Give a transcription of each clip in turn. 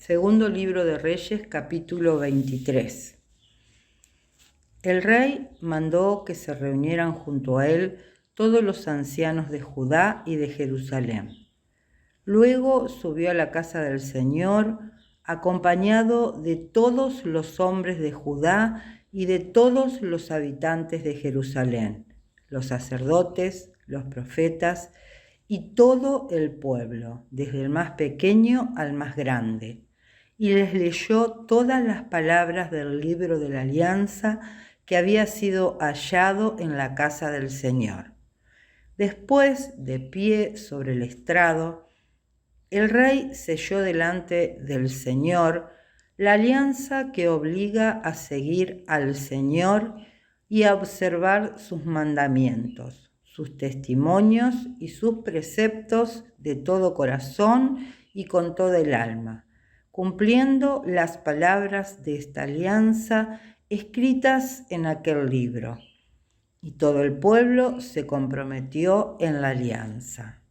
Segundo libro de Reyes, capítulo 23. El rey mandó que se reunieran junto a él todos los ancianos de Judá y de Jerusalén. Luego subió a la casa del Señor, acompañado de todos los hombres de Judá y de todos los habitantes de Jerusalén, los sacerdotes, los profetas y todo el pueblo, desde el más pequeño al más grande, y les leyó todas las palabras del libro de la alianza que había sido hallado en la casa del Señor. Después, de pie sobre el estrado, el rey selló delante del Señor la alianza que obliga a seguir al Señor y a observar sus mandamientos, sus testimonios y sus preceptos de todo corazón y con toda el alma, cumpliendo las palabras de esta alianza escritas en aquel libro. Y todo el pueblo se comprometió en la alianza.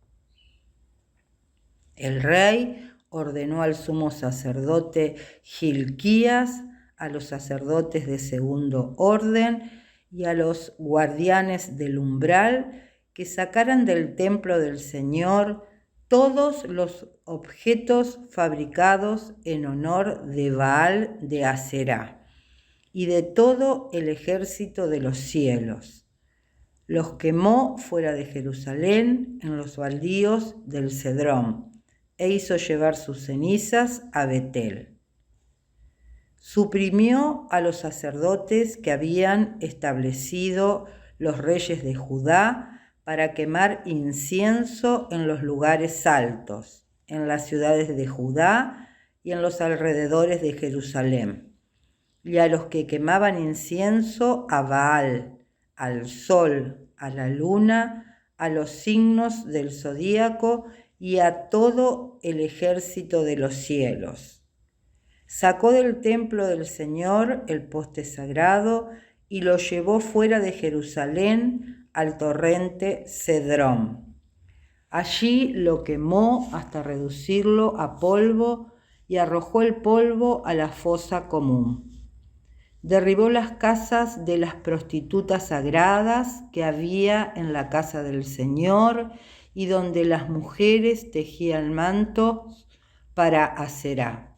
El rey ordenó al sumo sacerdote Gilquías, a los sacerdotes de segundo orden y a los guardianes del umbral que sacaran del templo del Señor todos los objetos fabricados en honor de Baal de Aserá y de todo el ejército de los cielos. Los quemó fuera de Jerusalén en los baldíos del Cedrón e hizo llevar sus cenizas a Betel. Suprimió a los sacerdotes que habían establecido los reyes de Judá para quemar incienso en los lugares altos, en las ciudades de Judá y en los alrededores de Jerusalén, y a los que quemaban incienso a Baal, al sol, a la luna, a los signos del zodíaco y a todo el ejército de los cielos. Sacó del templo del Señor el poste sagrado y lo llevó fuera de Jerusalén al torrente Cedrón. Allí lo quemó hasta reducirlo a polvo y arrojó el polvo a la fosa común. Derribó las casas de las prostitutas sagradas que había en la casa del Señor y donde las mujeres tejían mantos para Aserá.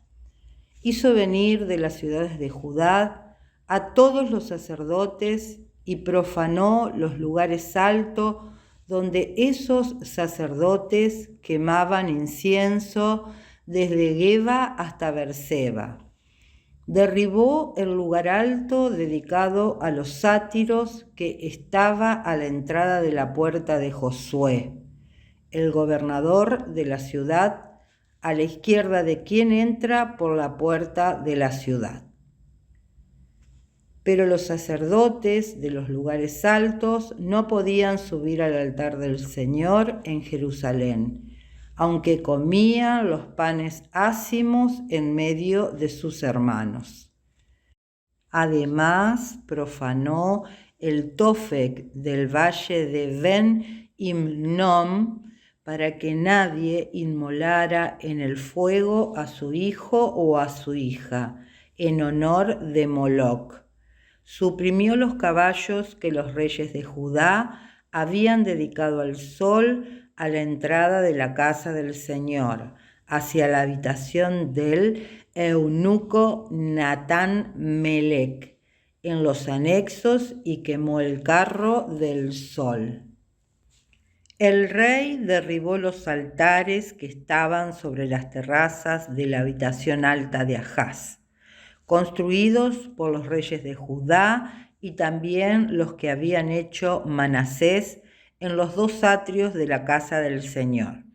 Hizo venir de las ciudades de Judá a todos los sacerdotes y profanó los lugares altos donde esos sacerdotes quemaban incienso desde Geba hasta Berseba. Derribó el lugar alto dedicado a los sátiros que estaba a la entrada de la puerta de Josué, el gobernador de la ciudad, a la izquierda de quien entra por la puerta de la ciudad. Pero los sacerdotes de los lugares altos no podían subir al altar del Señor en Jerusalén, aunque comían los panes ácimos en medio de sus hermanos. Además, profanó el Tofec del valle de Ben Himnom para que nadie inmolara en el fuego a su hijo o a su hija, en honor de Moloc. Suprimió los caballos que los reyes de Judá habían dedicado al sol a la entrada de la casa del Señor, hacia la habitación del eunuco Natán Melec, en los anexos, y quemó el carro del sol. El rey derribó los altares que estaban sobre las terrazas de la habitación alta de Ahaz, construidos por los reyes de Judá y también los que habían hecho Manasés en los dos atrios de la casa del Señor.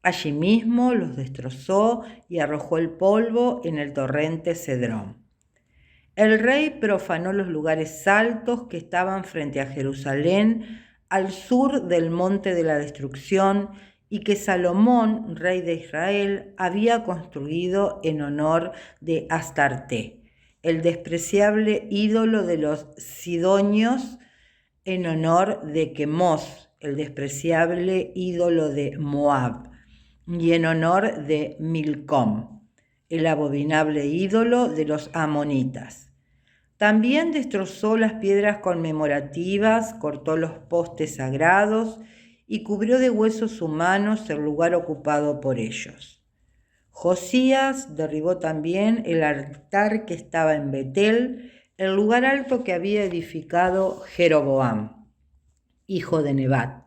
Allí mismo los destrozó y arrojó el polvo en el torrente Cedrón. El rey profanó los lugares altos que estaban frente a Jerusalén, al sur del monte de la destrucción, y que Salomón, rey de Israel, había construido en honor de Astarté, el despreciable ídolo de los sidonios, en honor de Quemos, el despreciable ídolo de Moab, y en honor de Milcom, el abominable ídolo de los amonitas. También destrozó las piedras conmemorativas, cortó los postes sagrados y cubrió de huesos humanos el lugar ocupado por ellos. Josías derribó también el altar que estaba en Betel, el lugar alto que había edificado Jeroboam, hijo de Nebat,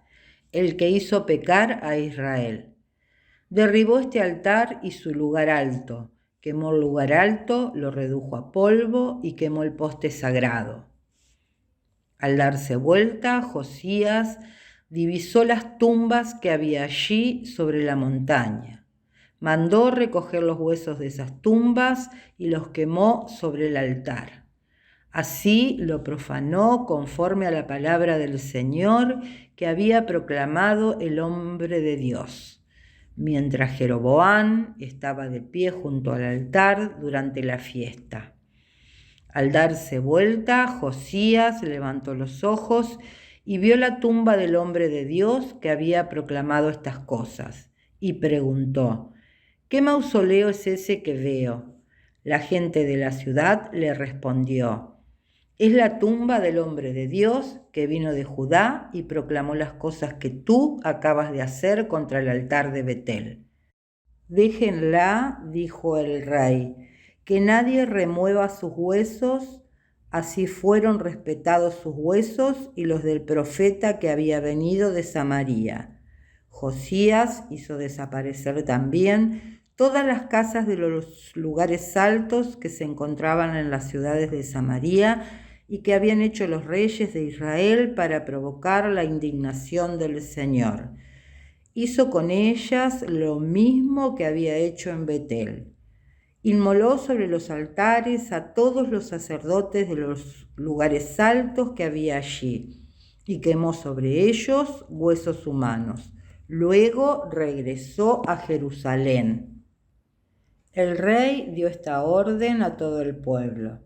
el que hizo pecar a Israel. Derribó este altar y su lugar alto, quemó el lugar alto, lo redujo a polvo y quemó el poste sagrado. Al darse vuelta, Josías divisó las tumbas que había allí sobre la montaña. Mandó recoger los huesos de esas tumbas y los quemó sobre el altar. Así lo profanó conforme a la palabra del Señor que había proclamado el hombre de Dios, mientras Jeroboam estaba de pie junto al altar durante la fiesta. Al darse vuelta, Josías levantó los ojos y vio la tumba del hombre de Dios que había proclamado estas cosas, y preguntó: ¿qué mausoleo es ese que veo? La gente de la ciudad le respondió: es la tumba del hombre de Dios que vino de Judá y proclamó las cosas que tú acabas de hacer contra el altar de Betel. Déjenla, dijo el rey, que nadie remueva sus huesos. Así fueron respetados sus huesos y los del profeta que había venido de Samaria. Josías hizo desaparecer también todas las casas de los lugares altos que se encontraban en las ciudades de Samaria y que habían hecho los reyes de Israel para provocar la indignación del Señor. Hizo con ellas lo mismo que había hecho en Betel. Inmoló sobre los altares a todos los sacerdotes de los lugares altos que había allí y quemó sobre ellos huesos humanos. Luego regresó a Jerusalén. El rey dio esta orden a todo el pueblo: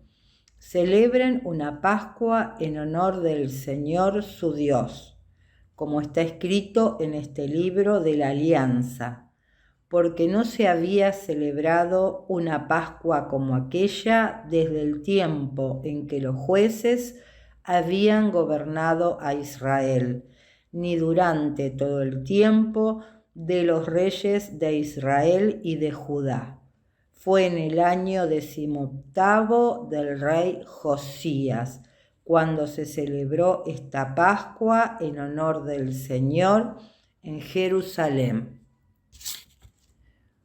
celebren una Pascua en honor del Señor su Dios, como está escrito en este libro de la Alianza, porque no se había celebrado una Pascua como aquella desde el tiempo en que los jueces habían gobernado a Israel, ni durante todo el tiempo de los reyes de Israel y de Judá. Fue en el año 18 del rey Josías, cuando se celebró esta Pascua en honor del Señor en Jerusalén.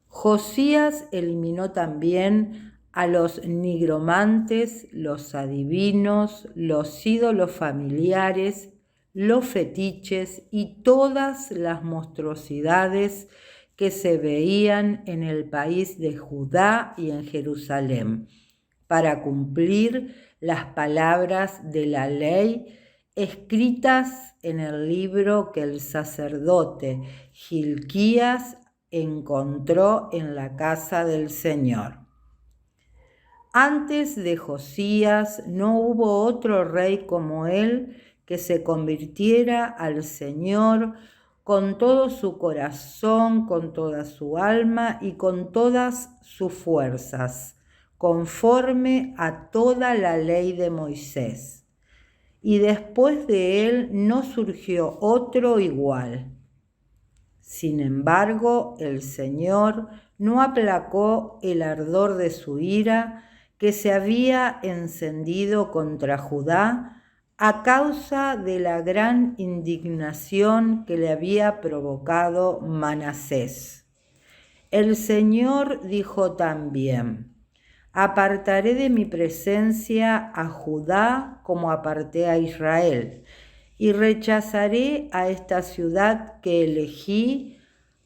Josías eliminó también a los nigromantes, los adivinos, los ídolos familiares, los fetiches y todas las monstruosidades que se veían en el país de Judá y en Jerusalén, para cumplir las palabras de la ley escritas en el libro que el sacerdote Hilquías encontró en la casa del Señor. Antes de Josías no hubo otro rey como él que se convirtiera al Señor con todo su corazón, con toda su alma y con todas sus fuerzas, conforme a toda la ley de Moisés. Y después de él no surgió otro igual. Sin embargo, el Señor no aplacó el ardor de su ira que se había encendido contra Judá a causa de la gran indignación que le había provocado Manasés. El Señor dijo también: apartaré de mi presencia a Judá como aparté a Israel, y rechazaré a esta ciudad que elegí,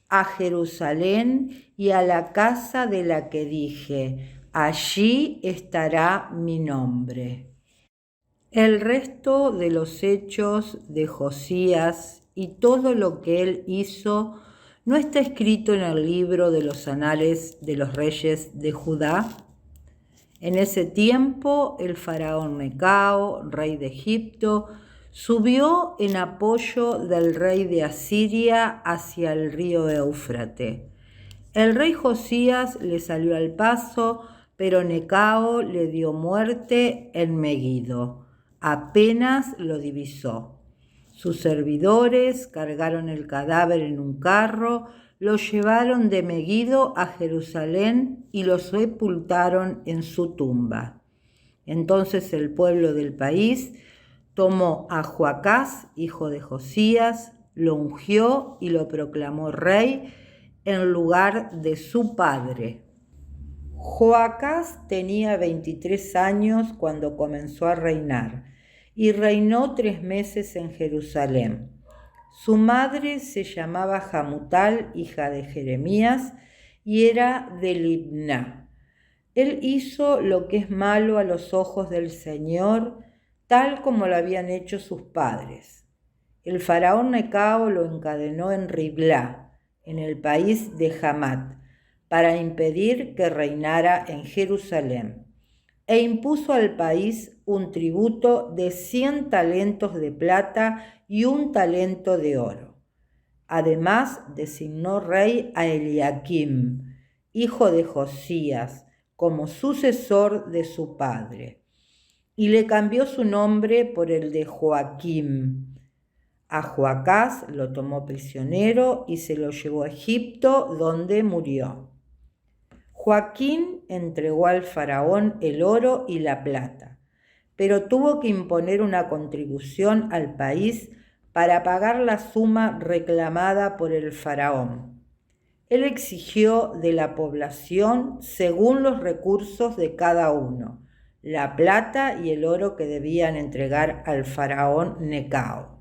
a Jerusalén y a la casa de la que dije: allí estará mi nombre. El resto de los hechos de Josías y todo lo que él hizo no está escrito en el libro de los anales de los reyes de Judá. En ese tiempo el faraón Necao, rey de Egipto, subió en apoyo del rey de Asiria hacia el río Éufrates. El rey Josías le salió al paso, pero Necao le dio muerte en Megiddo. Apenas lo divisó. Sus servidores cargaron el cadáver en un carro, lo llevaron de Megiddo a Jerusalén y lo sepultaron en su tumba. Entonces el pueblo del país tomó a Joacás, hijo de Josías, lo ungió y lo proclamó rey en lugar de su padre. Joacás tenía 23 años cuando comenzó a reinar y reinó 3 meses en Jerusalén. Su madre se llamaba Jamutal, hija de Jeremías, y era de Libná. Él hizo lo que es malo a los ojos del Señor, tal como lo habían hecho sus padres. El faraón Necao lo encadenó en Riblá, en el país de Hamat, para impedir que reinara en Jerusalén, e impuso al país un tributo de 100 talentos de plata y 1 talento de oro. Además, designó rey a Eliakim, hijo de Josías, como sucesor de su padre, y le cambió su nombre por el de Joaquim. A Joacás lo tomó prisionero y se lo llevó a Egipto, donde murió. Joaquín entregó al faraón el oro y la plata, pero tuvo que imponer una contribución al país para pagar la suma reclamada por el faraón. Él exigió de la población según los recursos de cada uno, la plata y el oro que debían entregar al faraón Necao.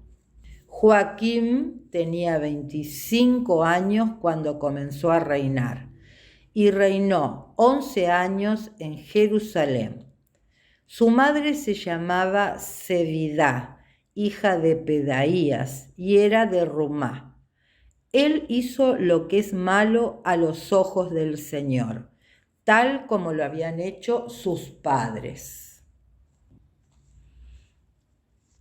Joaquín tenía 25 años cuando comenzó a reinar y reinó 11 años en Jerusalén. Su madre se llamaba Zebidá, hija de Pedaías, y era de Rumá. Él hizo lo que es malo a los ojos del Señor, tal como lo habían hecho sus padres.